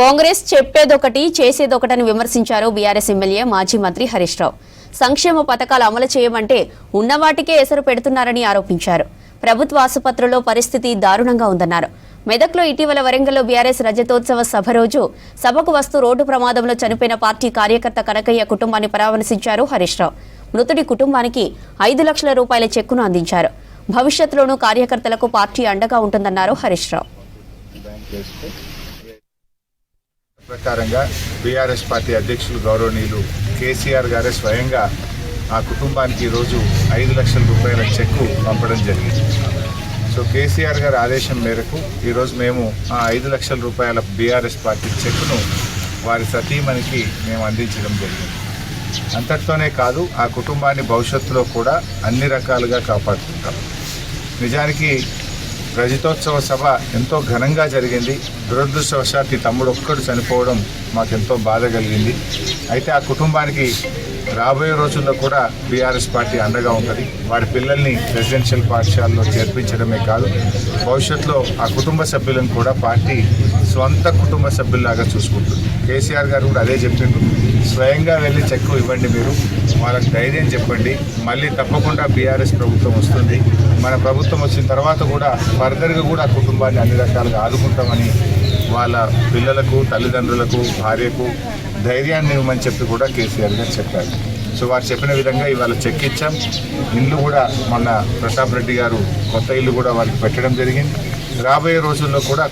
కాంగ్రెస్ చెప్పేదొకటి చేసేదొకటని విమర్శించారు BRS MLA మాజీ మంత్రి హరీష్ రావు. సంక్షేమ పథకాలు అమలు చేయమంటే ఉన్నవాటికే ఎసరు పెడుతున్నారని ఆరోపించారు. ప్రభుత్వ ఆసుపత్రుల్లో పరిస్థితి దారుణంగా ఉందన్నారు. మెదక్లో ఇటీవల వరంగల్లో బీఆర్ఎస్ రజతోత్సవ సభ రోజు సభకు వస్తూ రోడ్డు ప్రమాదంలో చనిపోయిన పార్టీ కార్యకర్త కనకయ్య కుటుంబాన్ని పరామర్శించారు హరీష్ రావు. మృతుడి కుటుంబానికి 5 లక్షల రూపాయల చెక్కును అందించారు. భవిష్యత్తులోనూ కార్యకర్తలకు పార్టీ అండగా ఉంటుందన్నారు హరీష్ రావు. ప్రకారంగా బీఆర్ఎస్ పార్టీ అధ్యక్షులు గౌరవనీయులు కేసీఆర్ గారే స్వయంగా ఆ కుటుంబానికి ఈరోజు 5 లక్షల రూపాయల చెక్కు పంపడం జరిగింది. సో కేసీఆర్ గారి ఆదేశం మేరకు ఈరోజు మేము ఆ 5 లక్షల రూపాయల బీఆర్ఎస్ పార్టీ చెక్కును వారి సతీమణికి మేము అందించడం జరిగింది. అంతటితోనే కాదు, ఆ కుటుంబాన్ని భవిష్యత్తులో కూడా అన్ని రకాలుగా కాపాడుతుంటాం. నిజానికి రజతోత్సవ సభ ఎంతో ఘనంగా జరిగింది. దురదృష్టవశాత్తు తమ్ముడు ఒక్కడు చనిపోవడం మాకెంతో బాధ కలిగింది. అయితే ఆ కుటుంబానికి రాబోయే రోజుల్లో కూడా బీఆర్ఎస్ పార్టీ అండగా ఉంటుంది. వారి పిల్లల్ని రెసిడెన్షియల్ పాఠశాలలో చేర్పించడమే కాదు, భవిష్యత్తులో ఆ కుటుంబ సభ్యులను కూడా పార్టీ స్వంత కుటుంబ సభ్యుల్లాగా చూసుకుంటుంది. కేసీఆర్ గారు కూడా అదే చెప్పిండ్రు. స్వయంగా వెళ్ళి చెక్కు ఇవ్వండి, మీరు వాళ్ళకి ధైర్యం చెప్పండి. మళ్ళీ తప్పకుండా బీఆర్ఎస్ ప్రభుత్వం వస్తుంది. మన ప్రభుత్వం వచ్చిన తర్వాత కూడా ఫర్దర్గా కూడా ఆ కుటుంబాన్ని అన్ని రకాలుగా ఆదుకుంటామని వాళ్ళ పిల్లలకు, తల్లిదండ్రులకు, భార్యకు ధైర్యాన్ని ఇవ్వమని చెప్పి కూడా కేసీఆర్ గారు చెప్పారు. సో వారు చెప్పిన విధంగా ఇవాళ చెక్ ఇచ్చాం. ఇల్లు కూడా మొన్న ప్రతాప్ రెడ్డి గారు కొత్త ఇల్లు కూడా వారికి పెట్టడం జరిగింది. రాబోయే రోజుల్లో కూడా